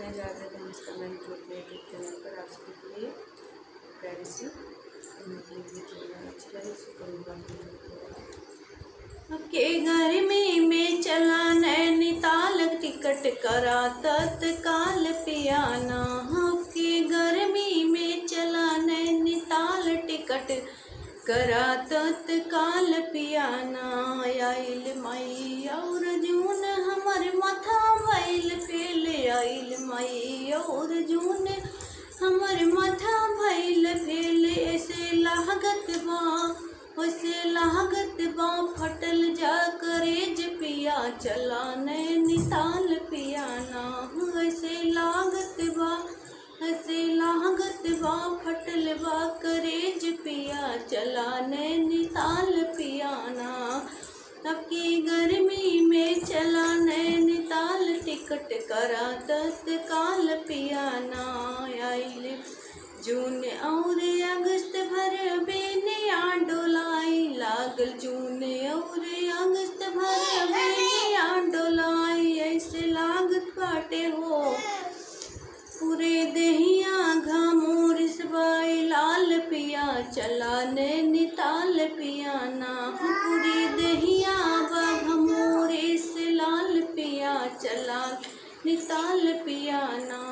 मैं इजाज़त है इसका मैं यूट्यूब चैनल पर आप सभी के लिए प्यारी सी अच्छी के गर्मी में चला नैनीताल टिकट करा तत्काल पियाना। के गर्मी में चला नैनीताल टिकट करा तत्काल पियाना। आइल मई और जून हमर माथा भइल फेल, आइल मई और जून हमर माथा भइल फेल। ऐसे लागत बा वैसे लागत बा फटल जा करेज पिया चला नैनीताल पियाना। ऐसे लागत बा ऐसे लागत बा फटल बा करेज पिया चला नैनीताल पियाना। अब की गर्मी में चला नैनीताल टिकट करा तत्काल पियाना। आइल जून और अगस्त भर बेनिया डोलाई, लागल जून और अगस्त भर बेनिया डोलाई। ऐसे लागत बाटे हो पूरे देहिया घामोरिस बाई लाल पिया चला नैनीताल पियाना। पूरी देहिया घामोरिस लाल पिया चला नैनीताल पियाना।